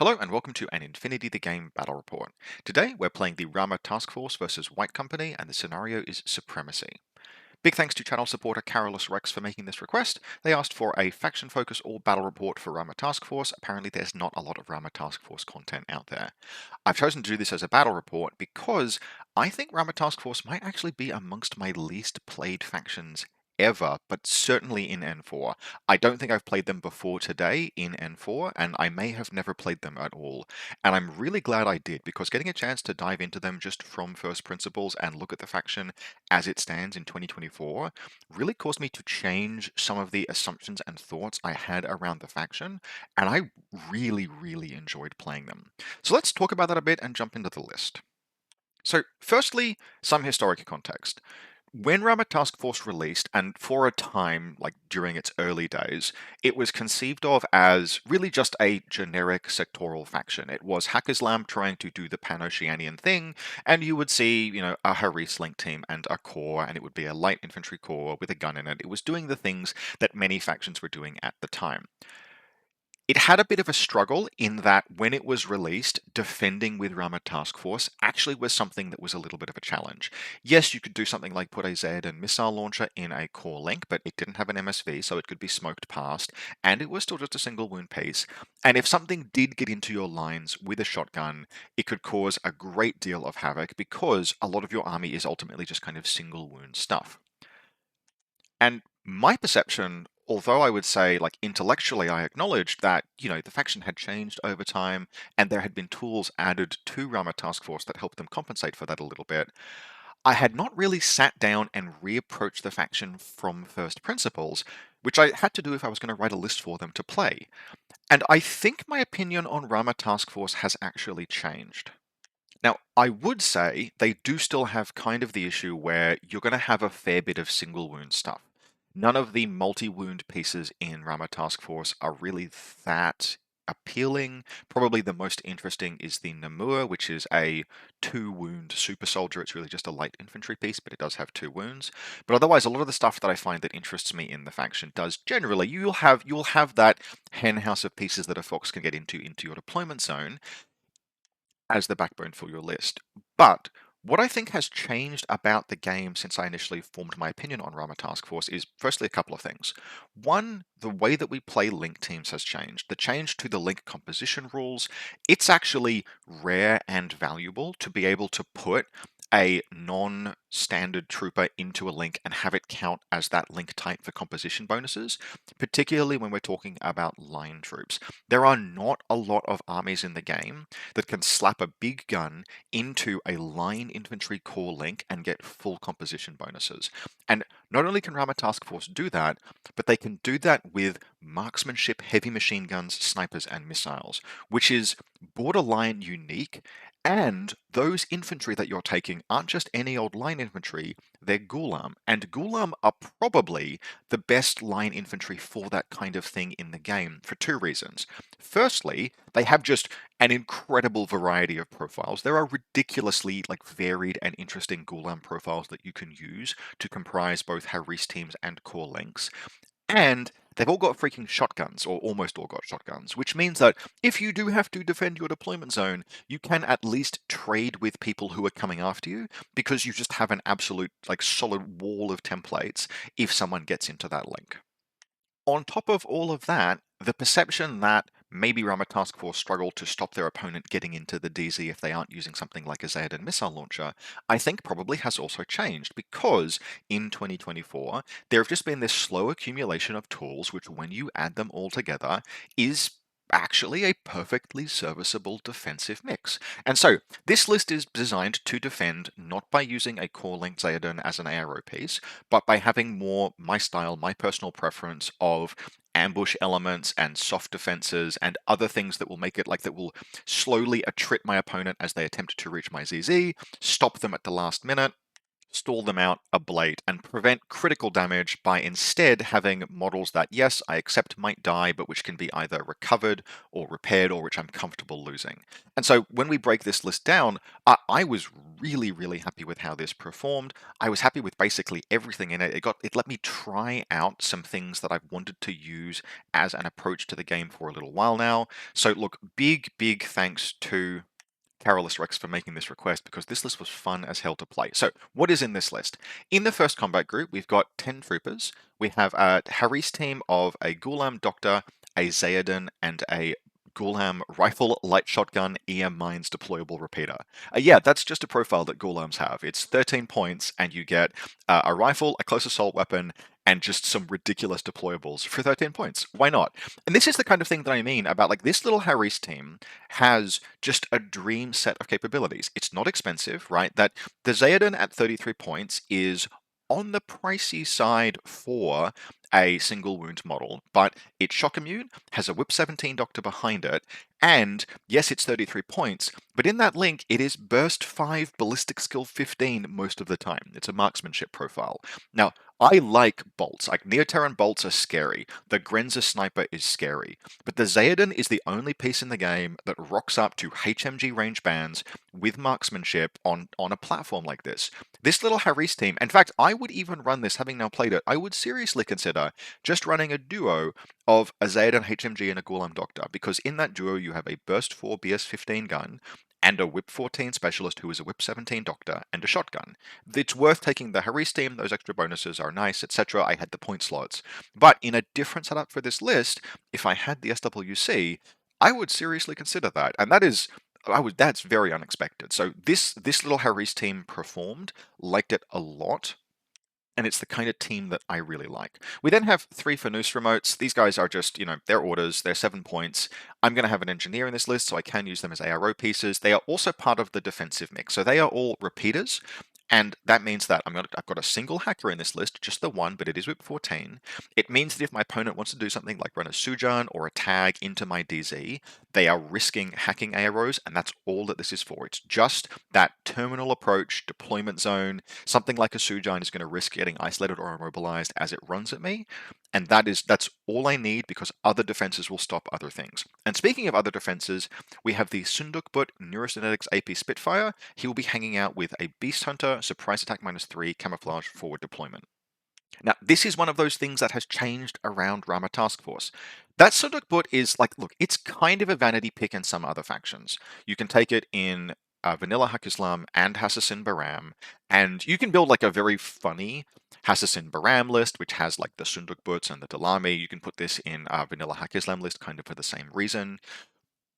Hello and welcome to an Infinity the Game battle report. Today we're playing the Rama Task Force versus White Company and the scenario is Supremacy. Big thanks to channel supporter Carolus Rex for making this request. They asked for a faction focus or battle report for Rama Task Force. Apparently there's not a lot of Rama Task Force content out there. I've chosen to do this as a battle report because I think Rama Task Force might actually be amongst my least played factions ever, but certainly in N4. I don't think I've played them before today in N4, and I may have never played them at all. And I'm really glad I did, because getting a chance to dive into them just from first principles and look at the faction as it stands in 2024 really caused me to change some of the assumptions and thoughts I had around the faction, and I really enjoyed playing them. So let's talk about that a bit and jump into the list. So firstly, some historic context. When Rama Task Force released, and for a time, like during its early days, it was conceived of as really just a generic sectoral faction. It was Hackislam trying to do the Pan-Oceanian thing, and you would see, a Haris Link team and a corps, and it would be a light infantry corps with a gun in it. It was doing the things that many factions were doing at the time. It had a bit of a struggle in that when it was released, defending with Rama Task Force actually was something that was a little bit of a challenge. Yes, you could do something like put a Z and missile launcher in a core link, but it didn't have an MSV, so it could be smoked past, and it was still just a single wound piece. And if something did get into your lines with a shotgun, it could cause a great deal of havoc because a lot of your army is ultimately just kind of single wound stuff. And my perception, although I would say, like, intellectually, I acknowledged that, the faction had changed over time and there had been tools added to Rama Task Force that helped them compensate for that a little bit. I had not really sat down and reapproached the faction from first principles, which I had to do if I was going to write a list for them to play. And I think my opinion on Rama Task Force has actually changed. Now, I would say they do still have kind of the issue where you're going to have a fair bit of single wound stuff. None of the multi-wound pieces in Rama Task Force are really that appealing. Probably the most interesting is the Namur, which is a 2-wound super soldier. It's really just a light infantry piece, but it does have 2 wounds. But otherwise, a lot of the stuff that I find that interests me in the faction does generally. You'll have that hen house of pieces that a fox can get into your deployment zone as the backbone for your list. But what I think has changed about the game since I initially formed my opinion on Rama Task Force is firstly a couple of things. One, the way that we play link teams has changed. The change to the link composition rules, it's actually rare and valuable to be able to put a non-standard trooper into a link and have it count as that link type for composition bonuses, particularly when we're talking about line troops. There are not a lot of armies in the game that can slap a big gun into a line infantry core link and get full composition bonuses. And not only can Rama Task Force do that, but they can do that with marksmanship, heavy machine guns, snipers, and missiles, which is borderline unique. And those infantry that you're taking aren't just any old line infantry, they're Ghulam. And Ghulam are probably the best line infantry for that kind of thing in the game for 2 reasons. Firstly, they have just an incredible variety of profiles. There are ridiculously varied and interesting Ghulam profiles that you can use to comprise both Haris teams and core links. And they've all got freaking shotguns, or almost all got shotguns, which means that if you do have to defend your deployment zone, you can at least trade with people who are coming after you, because you just have an absolute, solid wall of templates if someone gets into that link. On top of all of that, the perception that maybe Rama Task Force struggle to stop their opponent getting into the DZ if they aren't using something like a Zayden missile launcher, I think probably has also changed, because in 2024, there have just been this slow accumulation of tools which, when you add them all together, is actually a perfectly serviceable defensive mix. And so this list is designed to defend not by using a core link Zayden as an ARO piece, but by having more my style, my personal preference of ambush elements and soft defenses and other things that will make it that will slowly attrit my opponent as they attempt to reach my ZZ, stop them at the last minute, stall them out a blade and prevent critical damage by instead having models that, yes, I accept might die, but which can be either recovered or repaired or which I'm comfortable losing. And so when we break this list down, I was really, really happy with how this performed. I was happy with basically everything in it. It let me try out some things that I've wanted to use as an approach to the game for a little while now. So look, big thanks to Carolus Rex for making this request because this list was fun as hell to play. So, what is in this list? In the first combat group, we've got 10 troopers. We have a Haris team of a Ghulam Doctor, a Zayadin, and a Ghulam Rifle Light Shotgun EM Mines Deployable Repeater. Yeah, that's just a profile that Ghulams have. It's 13 points, and you get a rifle, a close assault weapon, and just some ridiculous deployables for 13 points. Why not? And this is the kind of thing that I mean about like this little Haris team has just a dream set of capabilities. It's not expensive, right? That the Zayadin at 33 points is on the pricey side for a single wound model, but it's shock immune, has a Whip 17 Doctor behind it, and yes, it's 33 points, but in that link, it is Burst 5, Ballistic Skill 15 most of the time. It's a marksmanship profile. Now, I like bolts. Like Neoterran bolts are scary. The Grenza sniper is scary. But the Zayadin is the only piece in the game that rocks up to HMG range bands with marksmanship on a platform like this. This little Haris team, in fact, I would even run this, having now played it, I would seriously consider just running a duo of a Zayadin HMG and a Ghulam Doctor, because in that duo you have a Burst 4 BS-15 gun, and a Whip 14 specialist who is a Whip 17 Doctor, and a shotgun. It's worth taking the Haris team, those extra bonuses are nice, etc. I had the point slots. But in a different setup for this list, if I had the SWC, I would seriously consider that. And that's very unexpected. So this little Haris team performed, liked it a lot, and it's the kind of team that I really like. We then have 3 Fanus remotes. These guys are just, they're orders, they're 7 points. I'm going to have an engineer in this list, so I can use them as ARO pieces. They are also part of the defensive mix, so they are all repeaters. And that means that I've got a single hacker in this list, just the one, but it is Whip 14. It means that if my opponent wants to do something like run a Sujan or a tag into my DZ, they are risking hacking AROs, and that's all that this is for. It's just that terminal approach, deployment zone. Something like a Sujan is going to risk getting isolated or immobilized as it runs at me, and that's all I need because other defenses will stop other things. And speaking of other defenses, we have the Sundukbut Neurosynetics AP Spitfire. He will be hanging out with a Beast Hunter, Surprise Attack -3, Camouflage, Forward Deployment. Now, this is one of those things that has changed around Rama Task Force. That Sundukbut is like, look, it's kind of a vanity pick in some other factions. You can take it in Vanilla Hakislam and Hassassin Baram, and you can build like a very funny Hassassin Baram list, which has like the Sundukbuts and the Dalami. You can put this in Vanilla Hakislam list kind of for the same reason.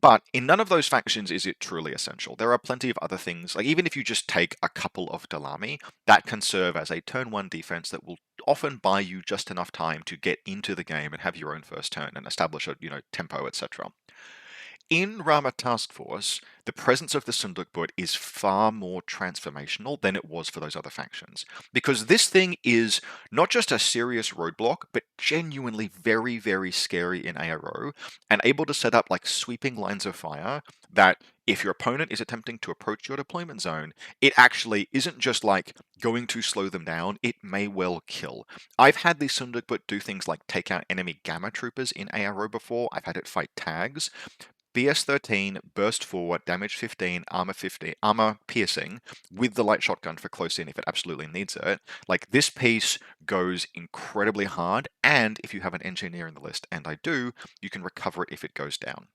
But in none of those factions is it truly essential. There are plenty of other things, like even if you just take a couple of Dalami, that can serve as a turn 1 defense that will often buy you just enough time to get into the game and have your own first turn and establish a, tempo, etc. In Rama Task Force, the presence of the Sundukbut is far more transformational than it was for those other factions. Because this thing is not just a serious roadblock, but genuinely very, very scary in ARO, and able to set up like sweeping lines of fire that if your opponent is attempting to approach your deployment zone, it actually isn't just like going to slow them down, it may well kill. I've had the Sundukbut do things like take out enemy Gamma Troopers in ARO before, I've had it fight tags. BS-13, burst forward, damage 15, armor 15, armor piercing with the light shotgun for close in if it absolutely needs it. Like this piece goes incredibly hard, and if you have an engineer in the list, and I do, you can recover it if it goes down.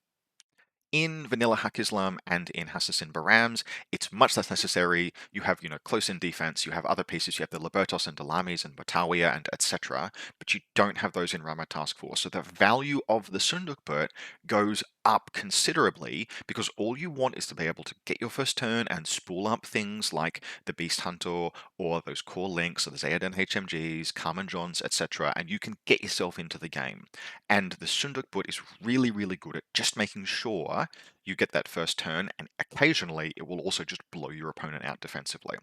In Vanilla Hakislam and in Hassassin Barams, it's much less necessary. You have, close-in defense, you have other pieces, you have the Libertos and Dalamis and Batawiya and etc., but you don't have those in Rama Task Force. So the value of the Sundukbut goes up considerably because all you want is to be able to get your first turn and spool up things like the Beast Hunter or those core links, or the Zayadin HMGs, Carmen Johns, etc., and you can get yourself into the game. And the Sundukbut is really, really good at just making sure you get that first turn, and occasionally it will also just blow your opponent out defensively.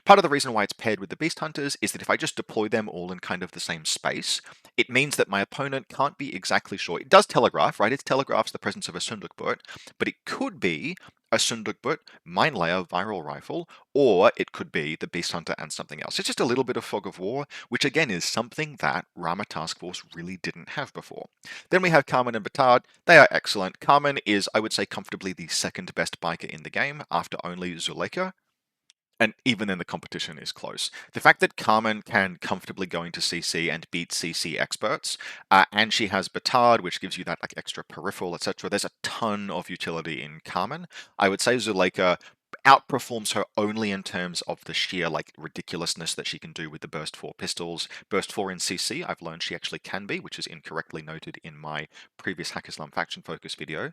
Part of the reason why it's paired with the Beast Hunters is that if I just deploy them all in kind of the same space, it means that my opponent can't be exactly sure. It does telegraph, right? It telegraphs the presence of a Sundukbut, but it could be a Sundukbut, Mine Layer Viral Rifle, or it could be the Beast Hunter and something else. It's just a little bit of Fog of War, which again is something that Rama Task Force really didn't have before. Then we have Carmen and Batard. They are excellent. Carmen is, I would say, comfortably the second best biker in the game after only Zuleika, and even then the competition is close. The fact that Carmen can comfortably go into CC and beat CC experts, and she has Batard, which gives you that like extra peripheral, etc. There's a ton of utility in Carmen. I would say Zuleika outperforms her only in terms of the sheer like ridiculousness that she can do with the burst 4 pistols. Burst 4 in CC, I've learned she actually can be, which is incorrectly noted in my previous Hack Islam faction focus video.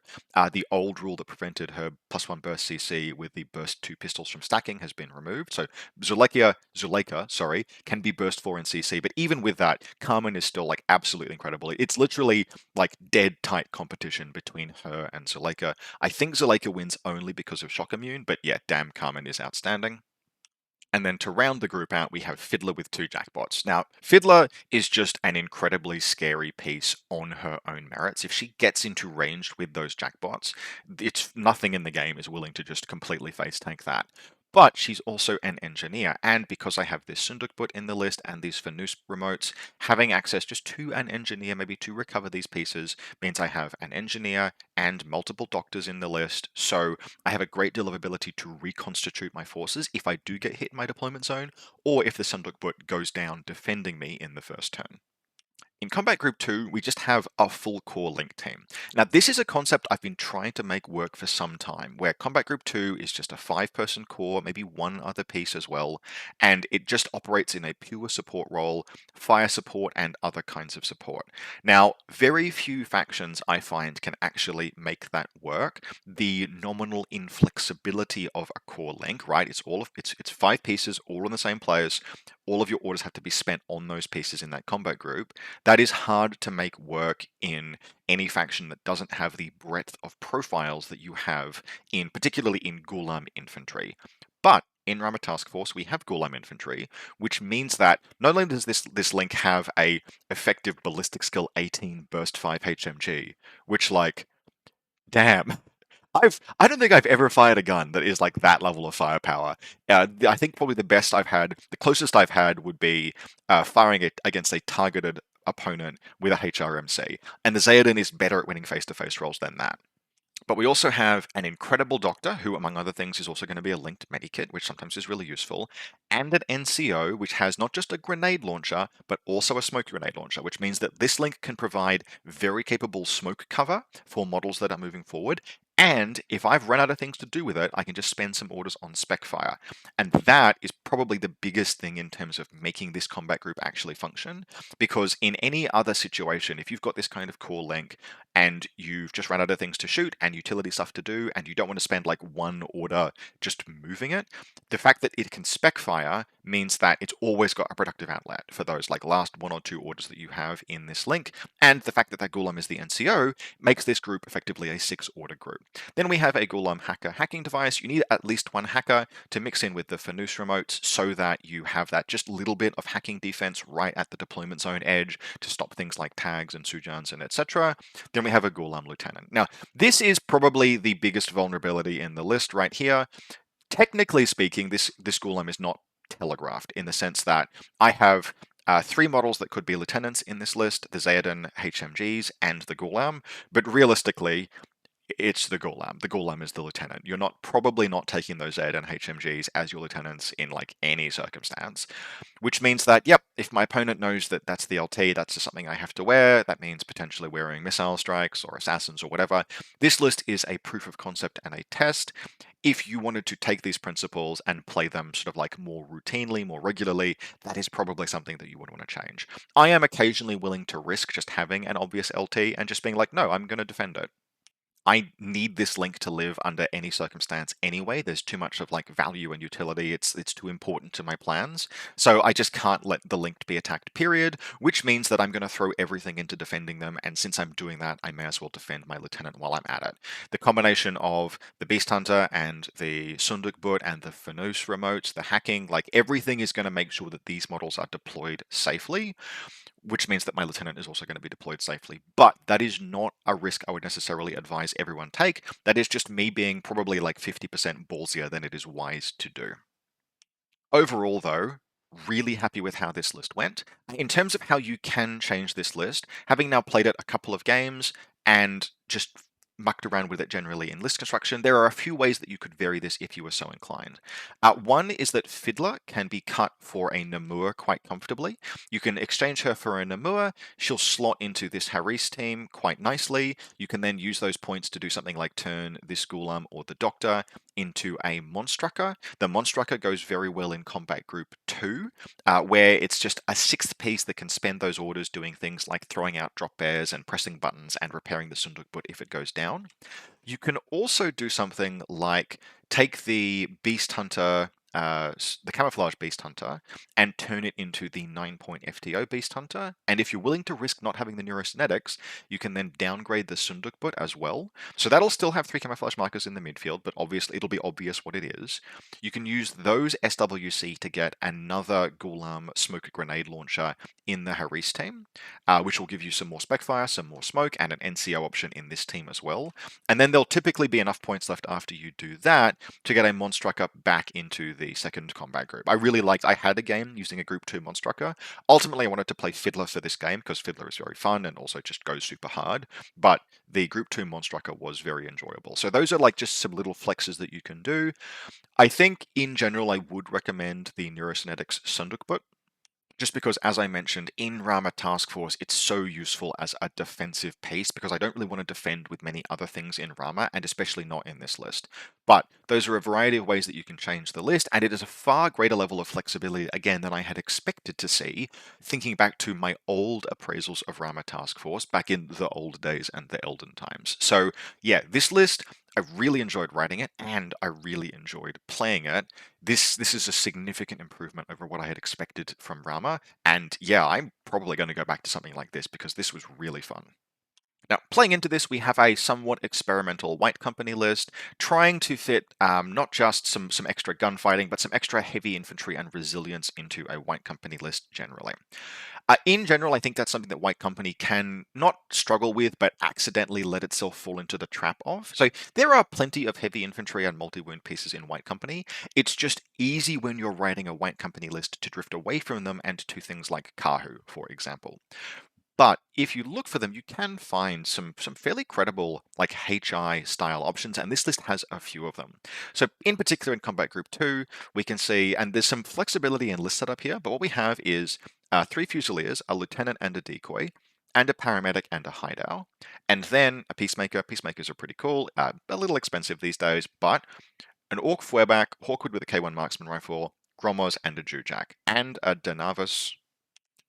The old rule that prevented her +1 burst CC with the burst 2 pistols from stacking has been removed. So Zuleika, sorry, can be burst 4 in CC, but even with that, Carmen is still like absolutely incredible. It's literally like dead tight competition between her and Zuleika. I think Zuleika wins only because of shock immune, but yeah, damn, Carmen is outstanding. And then to round the group out, we have Fiddler with 2 jackpots. Now, Fiddler is just an incredibly scary piece on her own merits. If she gets into range with those jackpots, it's nothing in the game is willing to just completely face tank that. But she's also an engineer, and because I have this Sundukbut in the list and these Fanus remotes, having access just to an engineer, maybe to recover these pieces, means I have an engineer and multiple doctors in the list. So I have a great deal of ability to reconstitute my forces if I do get hit in my deployment zone, or if the Sundukbut goes down defending me in the first turn. In Combat Group 2, we just have a full core link team. Now, this is a concept I've been trying to make work for some time, where Combat Group 2 is just a 5-person core, maybe one other piece as well, and it just operates in a pure support role, fire support, and other kinds of support. Now, very few factions I find can actually make that work. The nominal inflexibility of a core link, right? It's 5 pieces, all on the same players. All of your orders have to be spent on those pieces in that combat group. That is hard to make work in any faction that doesn't have the breadth of profiles that you have in, particularly in Ghulam infantry. But in Rama Task Force, we have Ghulam infantry, which means that not only does this link have a effective ballistic skill 18 burst 5 HMG, which like, damn. I don't think I've ever fired a gun that is like that level of firepower. I think probably the closest I've had would be firing it against a targeted opponent with a HRMC, and the Zayden is better at winning face-to-face rolls than that. But we also have an incredible doctor, who, among other things, is also going to be a linked medikit, which sometimes is really useful, and an NCO, which has not just a grenade launcher, but also a smoke grenade launcher, which means that this link can provide very capable smoke cover for models that are moving forward. And if I've run out of things to do with it, I can just spend some orders on spec fire. And that is probably the biggest thing in terms of making this combat group actually function. Because in any other situation, if you've got this kind of core link, and you've just run out of things to shoot and utility stuff to do, and you don't want to spend like one order just moving it, the fact that it can spec fire means that it's always got a productive outlet for those like last 1 or 2 orders that you have in this link, and the fact that that Ghulam is the NCO makes this group effectively a 6-order group. Then we have a Ghulam hacker hacking device. You need at least one hacker to mix in with the Fanus remotes so that you have that just little bit of hacking defense right at the deployment zone edge to stop things like tags and Sujans and etc. Then we have a Ghulam Lieutenant. Now, this is probably the biggest vulnerability in the list right here. Technically speaking, this Ghulam is not telegraphed in the sense that I have 3 models that could be lieutenants in this list, the Zayden HMGs and the Ghulam, but realistically, it's the Ghulam. The Ghulam is the lieutenant. You're probably not taking those Zayden HMGs as your lieutenants in like any circumstance. Which means that, yep, if my opponent knows that that's the LT, that's just something I have to wear, that means potentially wearing missile strikes or assassins or whatever. This list is a proof of concept and a test. If you wanted to take these principles and play them sort of like more routinely, more regularly, that is probably something that you would want to change. I am occasionally willing to risk just having an obvious LT and just being like, no, I'm going to defend it. I need this link to live under any circumstance anyway. There's too much of like value and utility. It's too important to my plans. So I just can't let the link be attacked, period, which means that I'm going to throw everything into defending them. And since I'm doing that, I may as well defend my lieutenant while I'm at it. The combination of the Beast Hunter and the Sundukbut and the Fanus remotes, the hacking, like everything is going to make sure that these models are deployed safely, which means that my lieutenant is also going to be deployed safely. But that is not a risk I would necessarily advise everyone take. That is just me being probably like 50% ballsier than it is wise to do. Overall, though, really happy with how this list went. In terms of how you can change this list, having now played it a couple of games and just mucked around with it generally in list construction, there are a few ways that you could vary this if you were so inclined. One is that Fiddler can be cut for a Namur quite comfortably. You can exchange her for a Namur, she'll slot into this Haris team quite nicely. You can then use those points to do something like turn this Ghulam or the Doctor into a Monstrucker. The Monstrucker goes very well in Combat Group 2, where it's just a sixth piece that can spend those orders doing things like throwing out drop bears and pressing buttons and repairing the Sundukbut if it goes down. You can also do something like take the Beast Hunter, the Camouflage Beast Hunter, and turn it into the 9-point FTO Beast Hunter. And if you're willing to risk not having the Neurosynetics, you can then downgrade the Sundukbut as well. So that'll still have 3 camouflage markers in the midfield, but obviously it'll be obvious what it is. You can use those SWC to get another Ghulam Smoke Grenade Launcher in the Haris team, which will give you some more spec fire, some more smoke, and an NCO option in this team as well. And then there'll typically be enough points left after you do that to get a Monstrucker back into the second combat group. I had a game using a Group 2 Monstrucker. Ultimately, I wanted to play Fiddler for this game because Fiddler is very fun and also just goes super hard. But the Group 2 Monstrucker was very enjoyable. So those are like just some little flexes that you can do. I think in general, I would recommend the Neurosynetics Sundukbut, just because, as I mentioned, in Rama Task Force, it's so useful as a defensive piece because I don't really want to defend with many other things in Rama, and especially not in this list. But those are a variety of ways that you can change the list, and it is a far greater level of flexibility, again, than I had expected to see, thinking back to my old appraisals of Rama Task Force back in the old days and the Elden times. So, yeah, this list, I really enjoyed writing it, and I really enjoyed playing it. This is a significant improvement over what I had expected from Rama, and yeah, I'm probably going to go back to something like this because this was really fun. Now, playing into this, we have a somewhat experimental White Company list, trying to fit not just some extra gunfighting, but some extra heavy infantry and resilience into a White Company list generally. In general, I think that's something that White Company can not struggle with, but accidentally let itself fall into the trap of. So there are plenty of heavy infantry and multi-wound pieces in White Company. It's just easy when you're writing a White Company list to drift away from them and to things like Kahu, for example. But if you look for them, you can find some fairly credible like HI style options, and this list has a few of them. So in particular in Combat Group 2, we can see, and there's some flexibility in list setup here, but what we have is 3 Fusiliers, a Lieutenant and a Decoy, and a Paramedic and a Hideout, and then a Peacemaker. Peacemakers are pretty cool, a little expensive these days, but an Orc Feuerback, Hawkwood with a K1 Marksman Rifle, Gromos and a Jujak, and a Danavus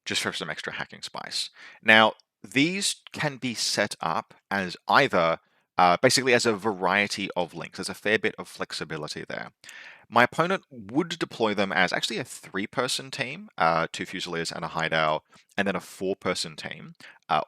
just for some extra hacking spice. Now, these can be set up as either basically as a variety of links. There's a fair bit of flexibility there. My opponent would deploy them as actually a 3-person team, 2 Fusiliers and a Hideout, and then a 4-person team,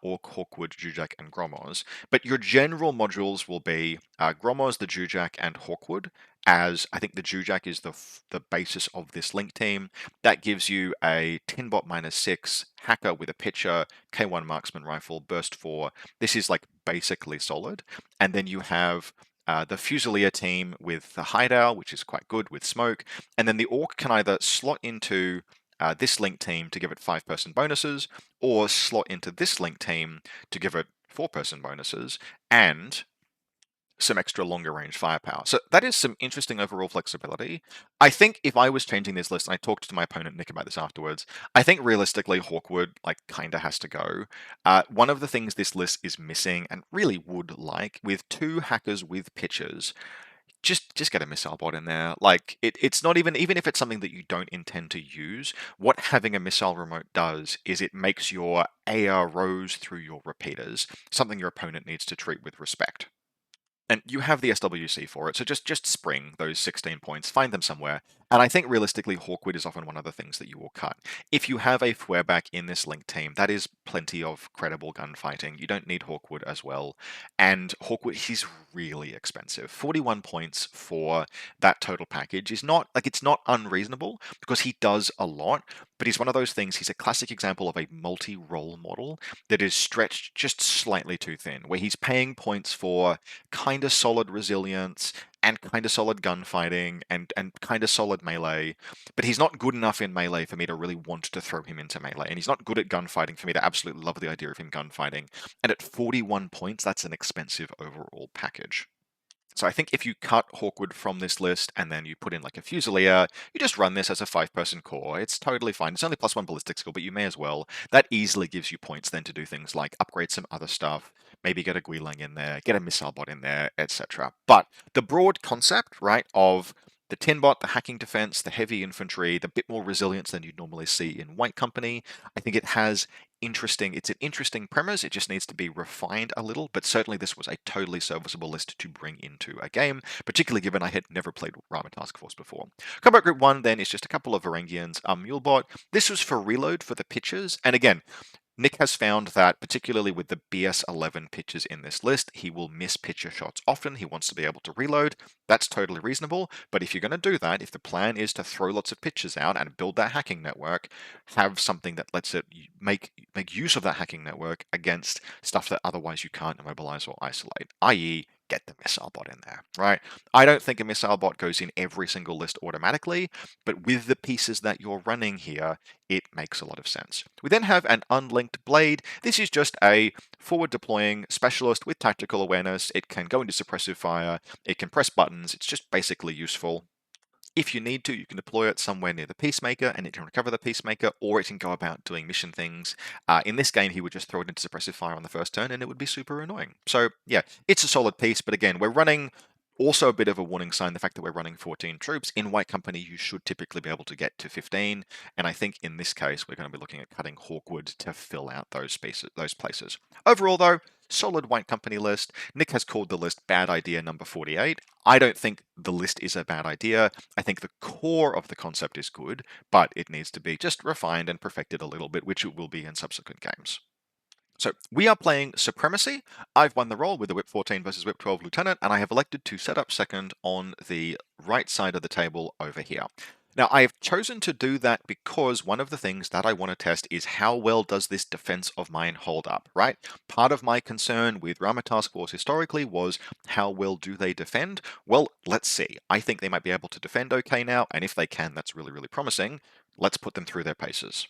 Orc, Hawkwood, Jujak, and Gromos. But your general modules will be Gromos, the Jujak, and Hawkwood, as I think the Jujak is the basis of this link team. That gives you a Tinbot -6, Hacker with a Pitcher, K1 Marksman Rifle, Burst 4. This is like basically solid. And then you have the Fusilier team with the Hideout, which is quite good with smoke, and then the Orc can either slot into this link team to give it 5-person bonuses, or slot into this link team to give it 4-person bonuses, and some extra longer range firepower. So that is some interesting overall flexibility. I think if I was changing this list, and I talked to my opponent Nick about this afterwards, I think realistically Hawkwood like kinda has to go. One of the things this list is missing, and really would like, with 2 hackers with pitchers, just get a missile bot in there. Like it's not even if it's something that you don't intend to use, what having a missile remote does is it makes your AR rows through your repeaters, something your opponent needs to treat with respect. And you have the SWC for it, so just spring those 16 points, find them somewhere, And I think realistically, Hawkwood is often one of the things that you will cut. If you have a Feuerback in this link team, that is plenty of credible gunfighting. You don't need Hawkwood as well. And Hawkwood, he's really expensive. 41 points for that total package is not, like, it's not unreasonable because he does a lot, but he's one of those things, he's a classic example of a multi-role model that is stretched just slightly too thin, where he's paying points for kind of solid resilience, and kind of solid gunfighting and kind of solid melee, but he's not good enough in melee for me to really want to throw him into melee, and he's not good at gunfighting for me to absolutely love the idea of him gunfighting. And at 41 points, that's an expensive overall package. So I think if you cut Hawkwood from this list and then you put in like a Fusilier, you just run this as a 5-person core. It's totally fine. It's only +1 ballistic skill, but you may as well. That easily gives you points then to do things like upgrade some other stuff, maybe get a Guilang in there, get a missile bot in there, etc. But the broad concept, right, of the tin bot, the hacking defense, the heavy infantry, the bit more resilience than you'd normally see in White Company, I think it has it's an interesting premise. It just needs to be refined a little, but certainly this was a totally serviceable list to bring into a game, particularly given I had never played Rama Task Force before. Combat Group 1 then is just a couple of Varangians, Mulebot. This was for reload for the pitches, and again, Nick has found that, particularly with the BS11 pitches in this list, he will miss pitcher shots often. He wants to be able to reload. That's totally reasonable. But if you're going to do that, if the plan is to throw lots of pitches out and build that hacking network, have something that lets it make use of that hacking network against stuff that otherwise you can't immobilize or isolate, i.e., get the missile bot in there, right? I don't think a missile bot goes in every single list automatically, but with the pieces that you're running here, it makes a lot of sense. We then have an unlinked blade. This is just a forward deploying specialist with tactical awareness. It can go into suppressive fire, it can press buttons, it's just basically useful. If you need to, you can deploy it somewhere near the Peacemaker and it can recover the Peacemaker, or it can go about doing mission things. In this game, he would just throw it into suppressive fire on the first turn and it would be super annoying. So yeah, it's a solid piece, but again, we're running also a bit of a warning sign, the fact that we're running 14 troops. In White Company, you should typically be able to get to 15, and I think in this case, we're going to be looking at cutting Hawkwood to fill out those places. Overall, though, solid White Company list. Nick has called the list bad idea number 48. I don't think the list is a bad idea. I think the core of the concept is good, but it needs to be just refined and perfected a little bit, which it will be in subsequent games. So we are playing Supremacy. I've won the role with the Whip 14 versus Whip 12 Lieutenant, and I have elected to set up second on the right side of the table over here. Now, I have chosen to do that because one of the things that I want to test is how well does this defense of mine hold up, right? Part of my concern with Rama Task Force historically was how well do they defend? Well, let's see. I think they might be able to defend okay now, and if they can, that's really, really promising. Let's put them through their paces.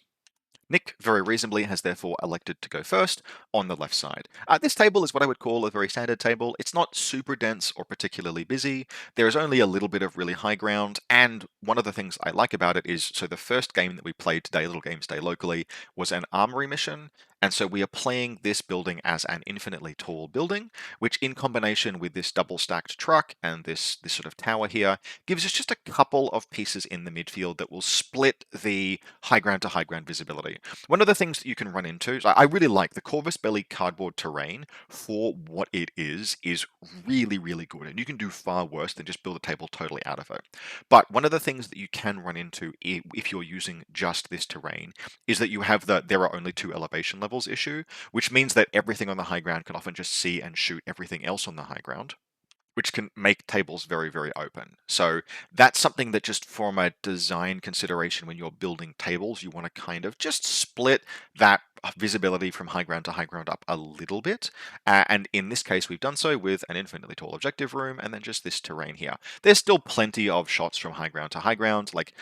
Nick, very reasonably, has therefore elected to go first on the left side. This table is what I would call a very standard table. It's not super dense or particularly busy. There is only a little bit of really high ground, and one of the things I like about it is, so the first game that we played today, Little Games Day locally, was an armory mission, and so we are playing this building as an infinitely tall building, which in combination with this double stacked truck and this sort of tower here, gives us just a couple of pieces in the midfield that will split the high ground to high ground visibility. One of the things that you can run into, I really like the Corvus Belly cardboard terrain for what it is really, really good. And you can do far worse than just build a table totally out of it. But one of the things that you can run into if you're using just this terrain is that you have there are only 2 elevation levels issue, which means that everything on the high ground can often just see and shoot everything else on the high ground, which can make tables very, very open. So that's something that just from a design consideration, when you're building tables, you want to kind of just split that visibility from high ground to high ground up a little bit. And in this case, we've done so with an infinitely tall objective room and then just this terrain here. There's still plenty of shots from high ground to high ground, like,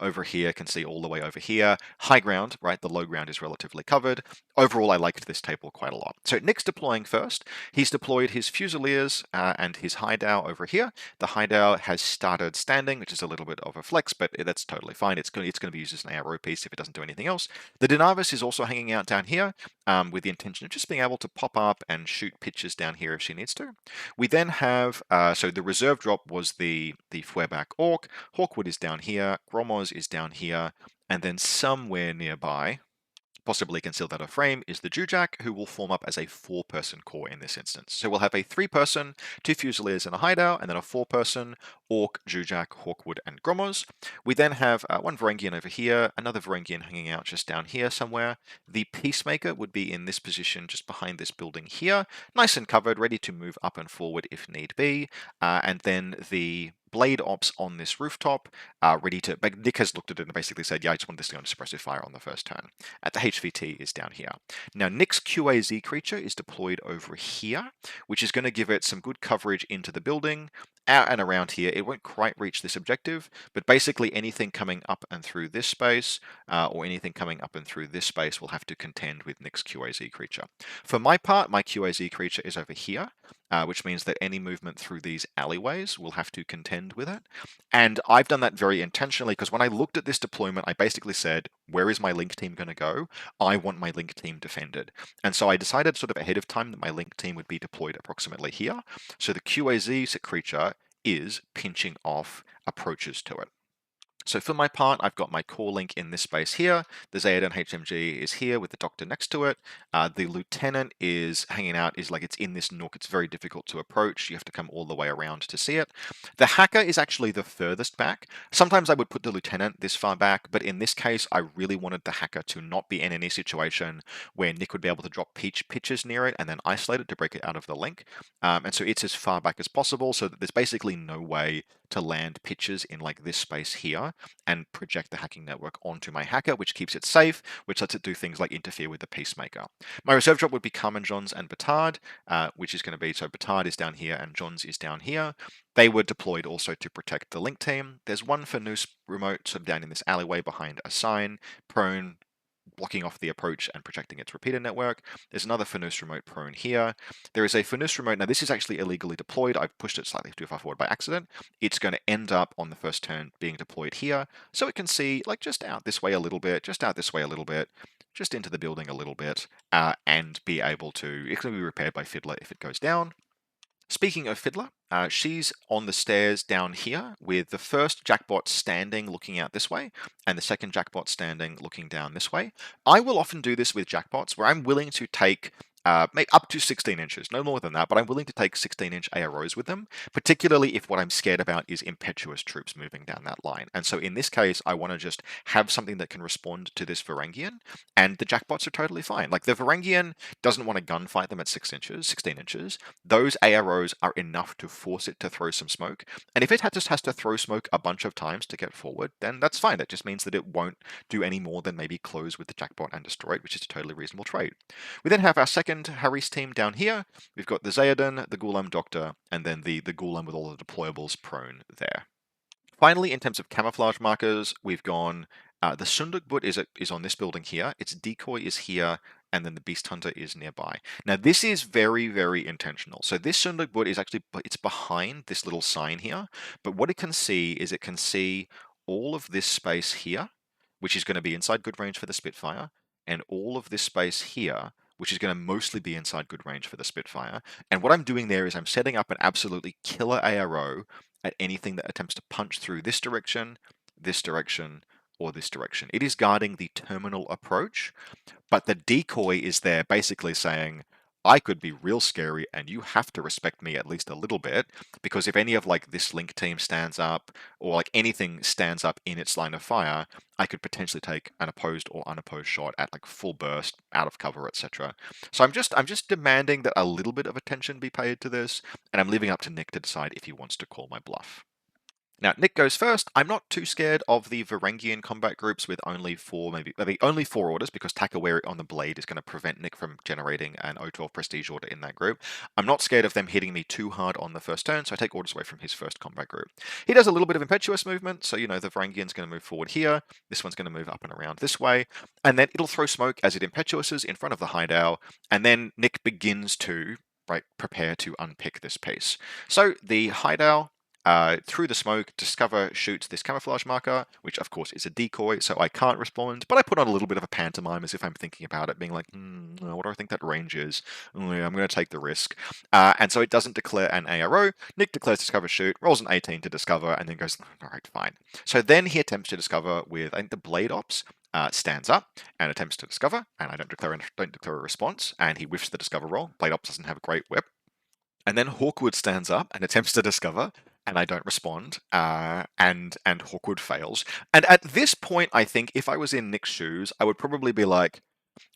over here, can see all the way over here. High ground, right, the low ground is relatively covered. Overall, I liked this table quite a lot. So Nick's deploying first. He's deployed his Fusiliers and his hideout over here. The hideout has started standing, which is a little bit of a flex, but that's totally fine. It's going to be used as an ARO piece if it doesn't do anything else. The Denavis is also hanging out down here with the intention of just being able to pop up and shoot pitches down here if she needs to. We then have, so the reserve drop was the Feuerback Orc. Hawkwood is down here. Gromos is down here. And then somewhere nearby, possibly concealed out of frame, is the Jujak, who will form up as a 4-person core in this instance. So we'll have a 3-person, 2 Fusiliers and a hideout, and then a 4-person Orc, Jujak, Hawkwood, and Gromos. We then have one Varangian over here, another Varangian hanging out just down here somewhere. The Peacemaker would be in this position just behind this building here, nice and covered, ready to move up and forward if need be. And then the Blade Ops on this rooftop, ready to. Nick has looked at it and basically said, yeah, I just want this to go into suppressive fire on the first turn. The HVT is down here. Now, Nick's QAZ creature is deployed over here, which is going to give it some good coverage into the building. Out and around here, it won't quite reach this objective, but basically anything coming up and through this space, or anything coming up and through this space will have to contend with Nick's QAZ creature. For my part, my QAZ creature is over here, which means that any movement through these alleyways will have to contend with it. And I've done that very intentionally, because when I looked at this deployment, I basically said, where is my link team going to go? I want my link team defended. And so I decided sort of ahead of time that my link team would be deployed approximately here. So the QAZ creature is pinching off approaches to it. So for my part, I've got my core link in this space here. The Zayden HMG is here with the doctor next to it. The lieutenant is hanging out, is like it's in this nook. It's very difficult to approach. You have to come all the way around to see it. The hacker is actually the furthest back. Sometimes I would put the lieutenant this far back, but in this case, I really wanted the hacker to not be in any situation where Nick would be able to drop pitches near it and then isolate it to break it out of the link. And so it's as far back as possible, so that there's basically no way to land pitches in like this space here and project the hacking network onto my hacker, which keeps it safe, which lets it do things like interfere with the Peacemaker. My reserve drop would be Carmen Johns and Batard, which is going to be, so Batard is down here and Johns is down here. They were deployed also to protect the link team. There's one for Noose remote sort of down in this alleyway behind a sign, prone, blocking off the approach and protecting its repeater network. There's another Fanus remote prone here. There is a Fanus remote. Now, this is actually illegally deployed. I've pushed it slightly too far forward by accident. It's going to end up on the first turn being deployed here. So it can see, like, just out this way a little bit, just out this way a little bit, just into the building a little bit, and be able to, it can be repaired by Fiddler if it goes down. Speaking of Fiddler, she's on the stairs down here with the first jackbot standing looking out this way and the second jackbot standing looking down this way. I will often do this with jackbots where I'm willing to take up to 16 inches, no more than that, but I'm willing to take 16-inch AROs with them, particularly if what I'm scared about is impetuous troops moving down that line. And so in this case, I want to just have something that can respond to this Varangian, and the jackbots are totally fine. Like, the Varangian doesn't want to gunfight them at 16 inches. Those AROs are enough to force it to throw some smoke, and if it just has to throw smoke a bunch of times to get forward, then that's fine. That just means that it won't do any more than maybe close with the jackbot and destroy it, which is a totally reasonable trade. We then have our second Harry's team down here. We've got the Zayden, the Ghulam Doctor, and then the Ghulam with all the deployables prone there. Finally, in terms of camouflage markers, we've gone, the Sundukbut is on this building here, its decoy is here, and then the Beast Hunter is nearby. Now, this is very, very intentional. So this Sundukbut is actually, it's behind this little sign here, but what it can see is it can see all of this space here, which is going to be inside good range for the Spitfire, and all of this space here, which is going to mostly be inside good range for the Spitfire. And what I'm doing there is I'm setting up an absolutely killer ARO at anything that attempts to punch through this direction, or this direction. It is guarding the terminal approach, but the decoy is there basically saying, I could be real scary and you have to respect me at least a little bit, because if any of like this link team stands up or like anything stands up in its line of fire, I could potentially take an opposed or unopposed shot at like full burst, out of cover, etc. So I'm just demanding that a little bit of attention be paid to this, and I'm leaving up to Nick to decide if he wants to call my bluff. Now, Nick goes first. I'm not too scared of the Varangian combat groups with only maybe only 4 orders, because Takaweri on the blade is going to prevent Nick from generating an O12 prestige order in that group. I'm not scared of them hitting me too hard on the first turn, so I take orders away from his first combat group. He does a little bit of impetuous movement, so, you know, the Varangian's going to move forward here, this one's going to move up and around this way, and then it'll throw smoke as it impetuouses in front of the hideout, and then Nick begins to, right, prepare to unpick this piece. So the hideout, through the smoke, Discover shoots this camouflage marker, which of course is a decoy, so I can't respond, but I put on a little bit of a pantomime as if I'm thinking about it, being like, what do I think that range is? Oh, yeah, I'm going to take the risk. And so it doesn't declare an ARO. Nick declares Discover shoot, rolls an 18 to Discover, and then goes, all right, fine. So then he attempts to Discover with, I think, the Blade Ops. stands up and attempts to discover, and I don't declare a response, and he whiffs the discover roll. Blade Ops doesn't have a great whip. And then Hawkwood stands up and attempts to discover, and I don't respond, and Hawkwood fails. And at this point, I think if I was in Nick's shoes, I would probably be like,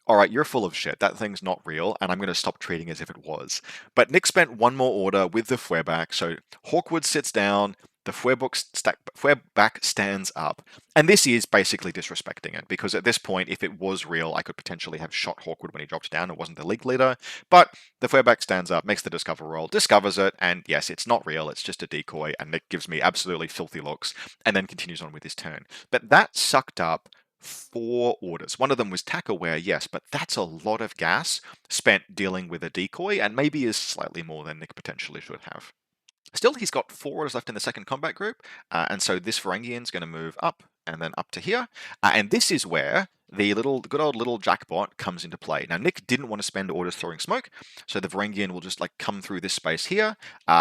all right, you're full of shit. That thing's not real, and I'm going to stop treating as if it was. But Nick spent one more order with the Feuerback, so Hawkwood sits down, the Feuerback stands up, and this is basically disrespecting it, because at this point, if it was real, I could potentially have shot Hawkwood when he drops down. It wasn't the League Leader, but the Feuerback stands up, makes the discover roll, discovers it, and yes, it's not real, it's just a decoy, and Nick gives me absolutely filthy looks, and then continues on with his turn. But that sucked up 4 orders. One of them was tack aware, yes, but that's a lot of gas spent dealing with a decoy, and maybe is slightly more than Nick potentially should have. Still, he's got 4 orders left in the second combat group, and so this Varangian's going to move up and then up to here, and this is where the good old little jackbot comes into play. Now, Nick didn't want to spend orders throwing smoke, so the Varangian will just like come through this space here.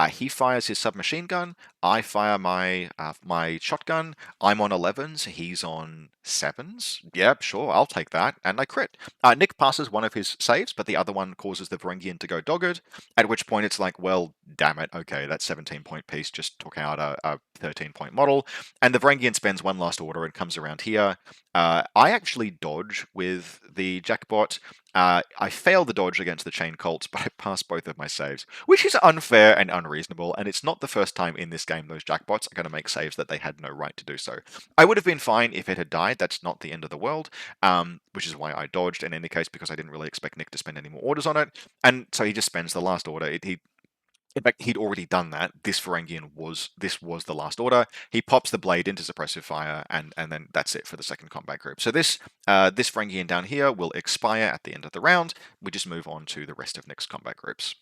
He fires his submachine gun. I fire my shotgun. I'm on 11s. He's on 7s. Yep, sure, I'll take that, and I crit. Nick passes one of his saves, but the other one causes the Varangian to go dogged. At which point it's like, well, damn it. Okay, that 17-point piece just took out a 13-point model, and the Varangian spends one last order and comes around here. I actually dodge with the jackbot. I fail the dodge against the chain colts, but I pass both of my saves, which is unfair and unreasonable, and it's not the first time in this game those jackbots are going to make saves that they had no right to do so. I would have been fine if it had died. That's not the end of the world, which is why I dodged in any case, because I didn't really expect Nick to spend any more orders on it, and so he just spends the last order. In fact, he'd already done that. This Varangian was the last order. He pops the blade into suppressive fire, and then that's it for the second combat group. So this Varangian down here will expire at the end of the round. We just move on to the rest of Nick's combat groups.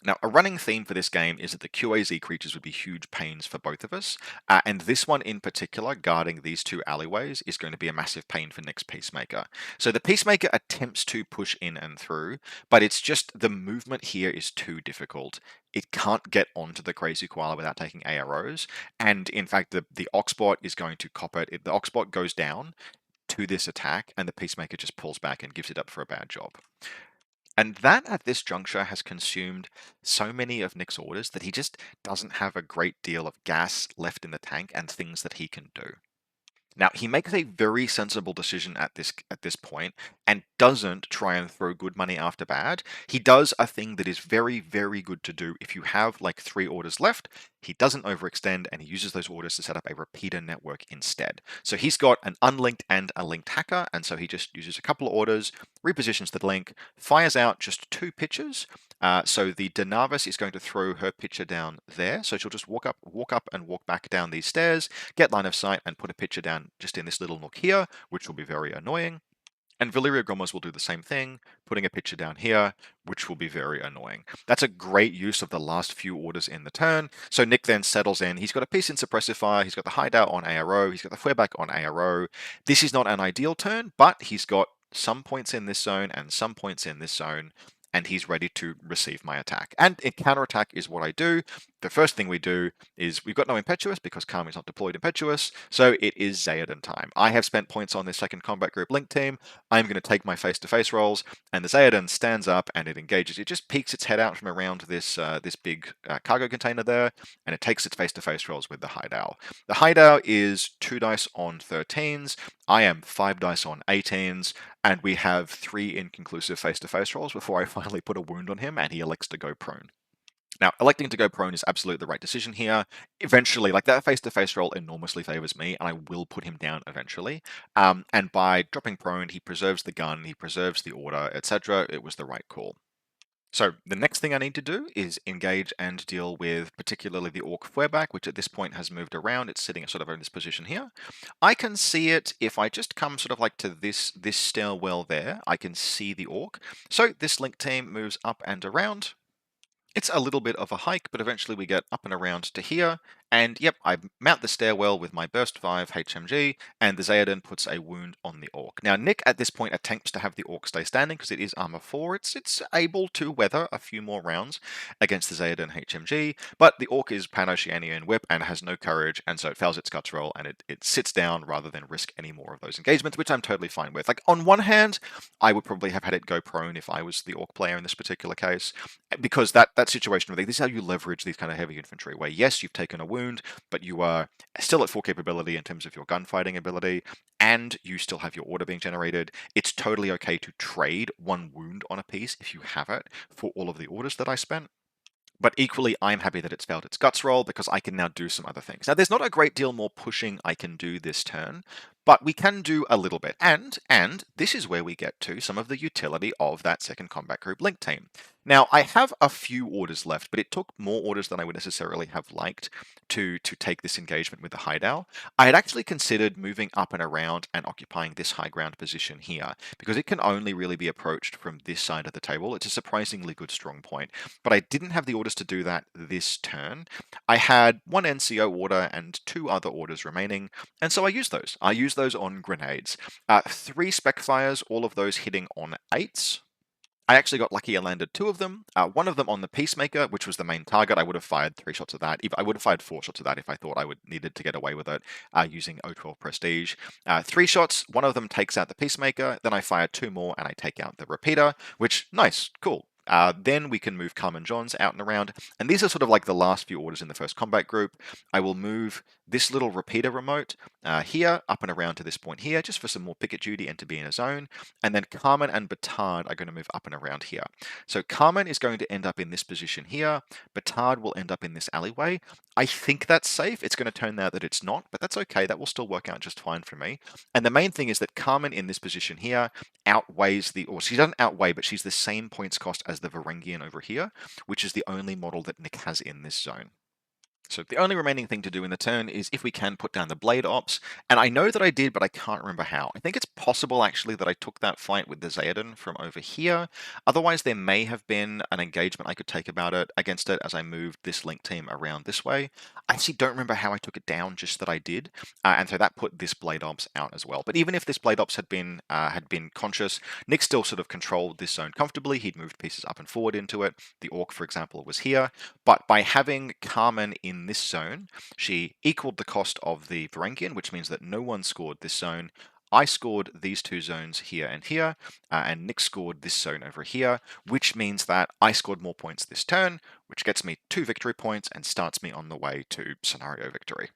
Now, a running theme for this game is that the QAZ creatures would be huge pains for both of us, and this one in particular, guarding these 2 alleyways, is going to be a massive pain for Nick's Peacemaker. So the Peacemaker attempts to push in and through, but it's just the movement here is too difficult. It can't get onto the Crazy Koala without taking AROs, and in fact, the Oxbot is going to cop it. The Oxbot goes down to this attack, and the Peacemaker just pulls back and gives it up for a bad job. And that at this juncture has consumed so many of Nick's orders that he just doesn't have a great deal of gas left in the tank and things that he can do. Now, he makes a very sensible decision at this point and doesn't try and throw good money after bad. He does a thing that is very, very good to do if you have like 3 orders left. He doesn't overextend, and he uses those orders to set up a repeater network instead. So he's got an unlinked and a linked hacker, and so he just uses a couple of orders, repositions the link, fires out just 2 pitches. So the Denavis is going to throw her pitcher down there. So she'll just walk up and walk back down these stairs, get line of sight, and put a pitcher down just in this little nook here, which will be very annoying. And Valyria Gromos will do the same thing, putting a pitcher down here, which will be very annoying. That's a great use of the last few orders in the turn. So Nick then settles in. He's got a piece in Suppressive Fire, he's got the Hideout on ARO, he's got the Feuerback on ARO. This is not an ideal turn, but he's got some points in this zone and some points in this zone, and he's ready to receive my attack. And a counterattack is what I do. The first thing we do is we've got no Impetuous because Kami's not deployed Impetuous, so it is Xaodan time. I have spent points on this second combat group link team. I'm going to take my face-to-face rolls, and the Xaodan stands up and it engages. It just peeks its head out from around this big cargo container there, and it takes its face-to-face rolls with the Hideout. The Hideout is 2 dice on 13s. I am 5 dice on 18s, and we have 3 inconclusive face-to-face rolls before I finally put a wound on him and he elects to go prone. Now, electing to go prone is absolutely the right decision here. Eventually, like that face-to-face roll enormously favors me, and I will put him down eventually. And by dropping prone, he preserves the gun, he preserves the order, etc. It was the right call. So the next thing I need to do is engage and deal with particularly the Orc Feuerback, which at this point has moved around. It's sitting sort of in this position here. I can see it if I just come sort of like to this stairwell there. I can see the Orc. So this link team moves up and around. It's a little bit of a hike, but eventually we get up and around to here, And yep, I mount the stairwell with my Burst 5 HMG, and the Zayden puts a wound on the Orc. Now, Nick at this point attempts to have the Orc stay standing because it is armor 4. It's able to weather a few more rounds against the Zayden HMG, but the Orc is Pan-Oceanian Whip and has no courage, and so it fails its guts roll and it sits down rather than risk any more of those engagements, which I'm totally fine with. Like, on one hand, I would probably have had it go prone if I was the Orc player in this particular case, because that situation, this is how you leverage these kind of heavy infantry, where yes, you've taken a wound, but you are still at full capability in terms of your gunfighting ability, and you still have your order being generated. It's totally okay to trade one wound on a piece if you have it for all of the orders that I spent. But equally, I'm happy that it's failed its guts roll because I can now do some other things. Now, there's not a great deal more pushing I can do this turn, but we can do a little bit. And this is where we get to some of the utility of that second combat group link team. Now, I have a few orders left, but it took more orders than I would necessarily have liked to take this engagement with the hideout. I had actually considered moving up and around and occupying this high ground position here, because it can only really be approached from this side of the table. It's a surprisingly good strong point, but I didn't have the orders to do that this turn. I had one NCO order and 2 other orders remaining, and so I used those. I used those on grenades. 3 spec fires, all of those hitting on 8s. I actually got lucky and landed 2 of them. One of them on the Peacemaker, which was the main target. I would have fired 3 shots of that. I would have fired 4 shots of that if I thought I would needed to get away with it using O12 Prestige. 3 shots, one of them takes out the Peacemaker. Then I fire 2 more and I take out the Repeater, which, nice, cool. Then we can move Carmen Johns out and around. And these are sort of like the last few orders in the first combat group. I will move this little repeater remote here, up and around to this point here, just for some more picket duty and to be in a zone. And then Carmen and Batard are going to move up and around here. So Carmen is going to end up in this position here. Batard will end up in this alleyway. I think that's safe. It's going to turn out that it's not, but that's okay. That will still work out just fine for me. And the main thing is that Carmen in this position here outweighs or she doesn't outweigh, but she's the same points cost as the Varangian over here, which is the only model that Nick has in this zone. So the only remaining thing to do in the turn is, if we can, put down the Blade Ops, and I know that I did, but I can't remember how. I think it's possible, actually, that I took that fight with the Zayden from over here. Otherwise, there may have been an engagement I could take against it as I moved this link team around this way. I actually don't remember how I took it down, just that I did, and so that put this Blade Ops out as well. But even if this Blade Ops had been conscious, Nick still sort of controlled this zone comfortably. He'd moved pieces up and forward into it. The Orc, for example, was here, but by having Carmen in this zone, she equaled the cost of the Varangian, which means that no one scored this zone. I scored these 2 zones here and here, and Nick scored this zone over here, which means that I scored more points this turn, which gets me 2 victory points and starts me on the way to scenario victory.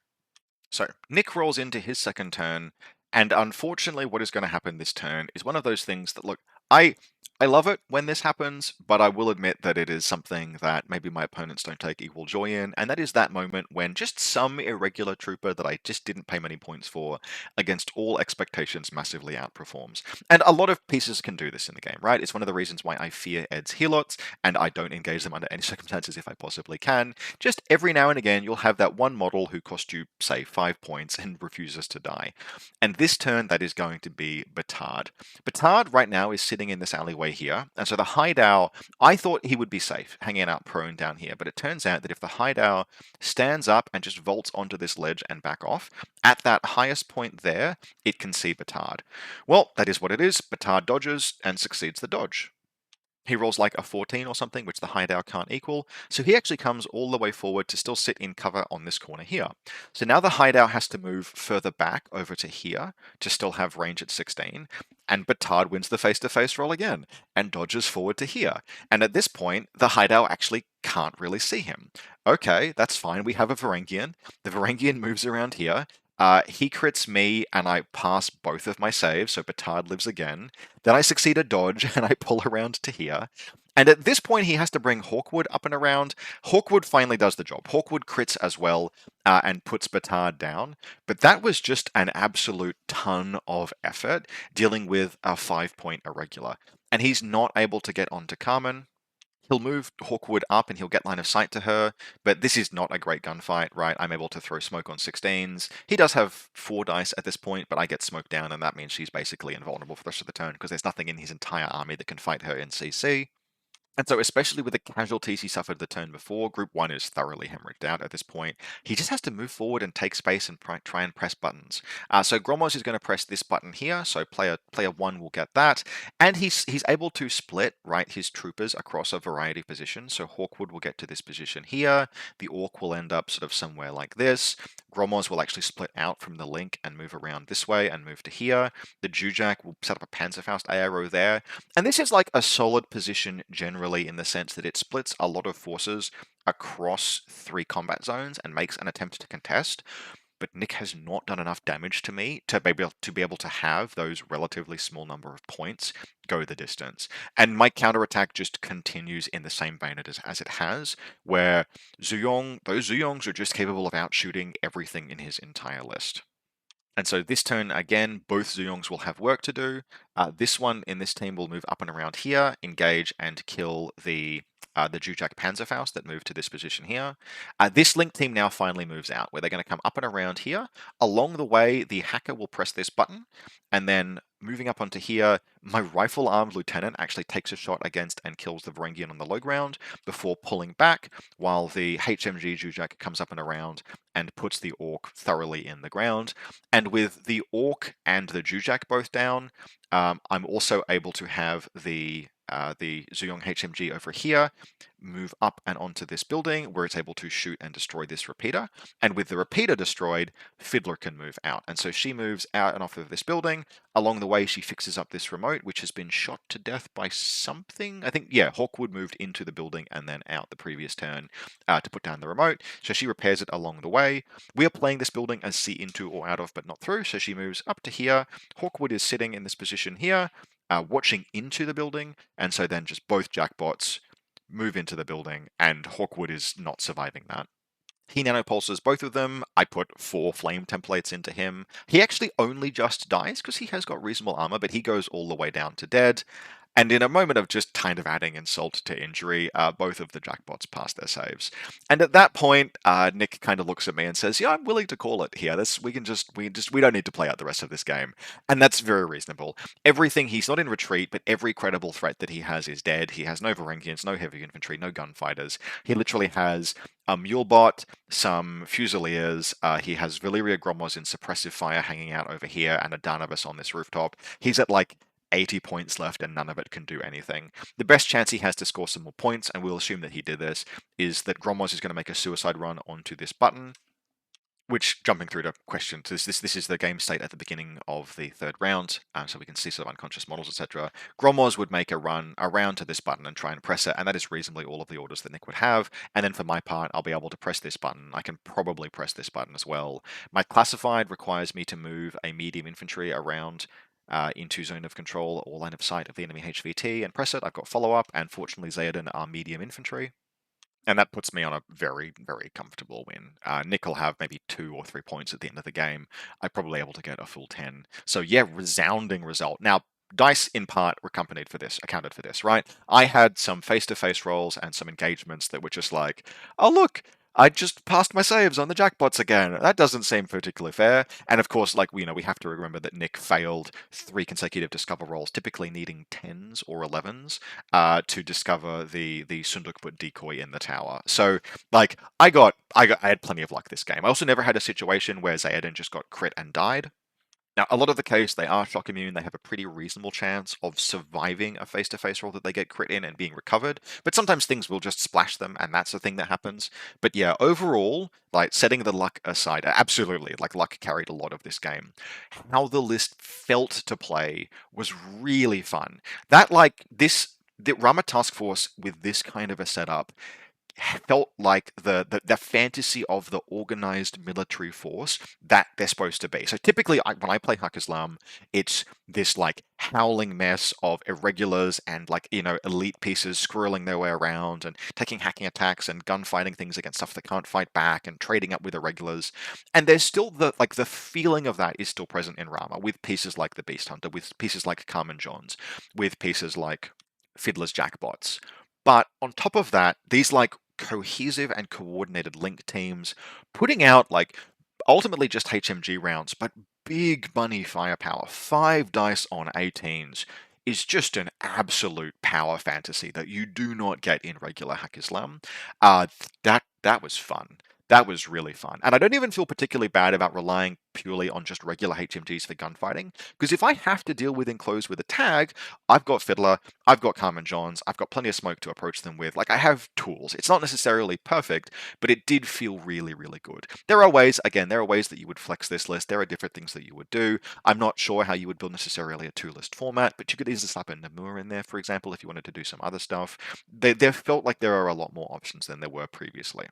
So Nick rolls into his second turn, and unfortunately what is going to happen this turn is one of those things that, look, I love it when this happens, but I will admit that it is something that maybe my opponents don't take equal joy in, and that is that moment when just some irregular trooper that I just didn't pay many points for against all expectations massively outperforms. And a lot of pieces can do this in the game, right? It's one of the reasons why I fear Ed's helots, and I don't engage them under any circumstances if I possibly can. Just every now and again, you'll have that one model who cost you, say, 5 points and refuses to die. And this turn, that is going to be Batard. Batard right now is sitting in this alleyway here, and so the hideout, I thought he would be safe hanging out prone down here, but it turns out that if the hideout stands up and just vaults onto this ledge and back off, at that highest point there, it can see Batard. Well, that is what it is. Batard dodges and succeeds the dodge. He rolls like a 14 or something, which the hideout can't equal, so he actually comes all the way forward to still sit in cover on this corner here. So now the hideout has to move further back over to here to still have range at 16, and Batard wins the face-to-face roll again, and dodges forward to here. And at this point, the hideout actually can't really see him. Okay, that's fine, we have a Varangian. The Varangian moves around here. He crits me, and I pass both of my saves, so Batard lives again. Then I succeed a dodge, and I pull around to here. And at this point, he has to bring Hawkwood up and around. Hawkwood finally does the job. Hawkwood crits as well, and puts Batard down. But that was just an absolute ton of effort dealing with a 5-point irregular. And he's not able to get onto Carmen. He'll move Hawkwood up and he'll get line of sight to her, but this is not a great gunfight, right? I'm able to throw smoke on 16s. He does have 4 dice at this point, but I get smoked down, and that means she's basically invulnerable for the rest of the turn because there's nothing in his entire army that can fight her in CC. And so, especially with the casualties he suffered the turn before, Group 1 is thoroughly hemorrhaged out at this point. He just has to move forward and take space and try and press buttons. So Gromos is going to press this button here, so player 1 will get that. And he's able to split, right, his troopers across a variety of positions. So Hawkwood will get to this position here, the Orc will end up sort of somewhere like this. Gromos will actually split out from the link and move around this way and move to here. The Jujak will set up a Panzerfaust arrow there. And this is like a solid position generally in the sense that it splits a lot of forces across 3 combat zones and makes an attempt to contest. But Nick has not done enough damage to me to be able to have those relatively small number of points go the distance. And my counterattack just continues in the same vein as it has, where those Zuyongs are just capable of outshooting everything in his entire list. And so this turn, again, both Zuyongs will have work to do. This one in this team will move up and around here, engage and kill the Jujak Panzerfaust that moved to this position here. This Link team now finally moves out, where they're going to come up and around here. Along the way, the hacker will press this button, and then moving up onto here, my rifle-armed lieutenant actually takes a shot against and kills the Varangian on the low ground before pulling back, while the HMG Jujak comes up and around and puts the Orc thoroughly in the ground. And with the Orc and the Jujak both down, I'm also able to have the Zuyong HMG over here move up and onto this building where it's able to shoot and destroy this repeater. And with the repeater destroyed, Fiddler can move out. And so she moves out and off of this building. Along the way, she fixes up this remote, which has been shot to death by something. I think, yeah, Hawkwood moved into the building and then out the previous turn to put down the remote. So she repairs it along the way. We are playing this building as see into or out of, but not through. So she moves up to here. Hawkwood is sitting in this position here, watching into the building. And so then just both jackbots move into the building, and Hawkwood is not surviving that. He nanopulses both of them. I put 4 flame templates into him. He actually only just dies because he has got reasonable armor, but he goes all the way down to dead. And in a moment of just kind of adding insult to injury, both of the jackbots pass their saves. And at that point, Nick kind of looks at me and says, "Yeah, I'm willing to call it here. We don't need to play out the rest of this game." And that's very reasonable. He's not in retreat, but every credible threat that he has is dead. He has no Varangians, no heavy infantry, no gunfighters. He literally has a Mulebot, some Fusiliers. He has Valyria Gromos in suppressive fire hanging out over here, and a Darnavus on this rooftop. He's at like 80 points left and none of it can do anything. The best chance he has to score some more points, and we'll assume that he did this, is that Gromos is going to make a suicide run onto this button, which, jumping through to question, this is the game state at the beginning of the 3rd round, so we can see sort of unconscious models, etc. Gromos would make a run around to this button and try and press it, and that is reasonably all of the orders that Nick would have. And then for my part, I'll be able to press this button. I can probably press this button as well. My classified requires me to move a medium infantry around into zone of control or line of sight of the enemy HVT and press it. I've got follow-up, and fortunately Xeoden are medium infantry. And that puts me on a very, very comfortable win. Nick will have maybe 2 or 3 points at the end of the game. I'm probably able to get a full 10. So yeah, resounding result. Now, dice in part accounted for this, right? I had some face-to-face rolls and some engagements that were just like, oh look, I just passed my saves on the jackpots again. That doesn't seem particularly fair. And of course, like we have to remember that Nick failed 3 consecutive discover rolls, typically needing 10s or 11s to discover the Sundukput decoy in the tower. So like I had plenty of luck this game. I also never had a situation where Xeoden just got crit and died. Now, a lot of the case, they are shock immune. They have a pretty reasonable chance of surviving a face-to-face roll that they get crit in and being recovered. But sometimes things will just splash them, and that's the thing that happens. But yeah, overall, like setting the luck aside, absolutely, like luck carried a lot of this game. How the list felt to play was really fun. The Rama Task Force with this kind of a setup felt like the fantasy of the organized military force that they're supposed to be. So typically, when I play Haqqislam, it's this like howling mess of irregulars and like elite pieces squirreling their way around and taking hacking attacks and gunfighting things against stuff that can't fight back and trading up with irregulars. And there's still the feeling of that is still present in Rama with pieces like the Beast Hunter, with pieces like Carmen Johns, with pieces like Fiddler's Jackbots. But on top of that, these like cohesive and coordinated link teams putting out like ultimately just HMG rounds, but big money firepower, 5 dice on 18s is just an absolute power fantasy that you do not get in regular Hack Islam. That was fun. That was really fun. And I don't even feel particularly bad about relying purely on just regular HMGs for gunfighting, because if I have to deal with enclosed with a tag, I've got Fiddler, I've got Carmen Johns, I've got plenty of smoke to approach them with. Like, I have tools. It's not necessarily perfect, but it did feel really, really good. There are ways, again, there are ways that you would flex this list. There are different things that you would do. I'm not sure how you would build necessarily a two-list format, but you could easily slap a Namur in there, for example, if you wanted to do some other stuff. There felt like there are a lot more options than there were previously.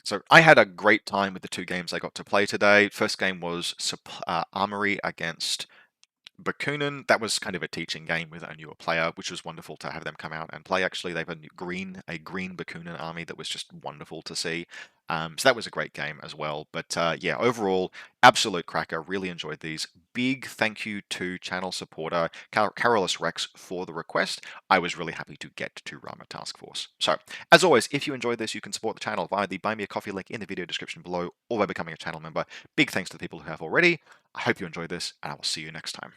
So I had a great time with the two games I got to play today. First game was Armory against Bakunin. That was kind of a teaching game with a newer player, which was wonderful to have them come out and play. Actually, they have a green Bakunin army that was just wonderful to see. So that was a great game as well. But yeah, overall, absolute cracker. Really enjoyed these. Big thank you to channel supporter Carolus Rex for the request. I was really happy to get to Rama Task Force. So, as always, if you enjoyed this, you can support the channel via the Buy Me a Coffee link in the video description below or by becoming a channel member. Big thanks to the people who have already. I hope you enjoyed this, and I will see you next time.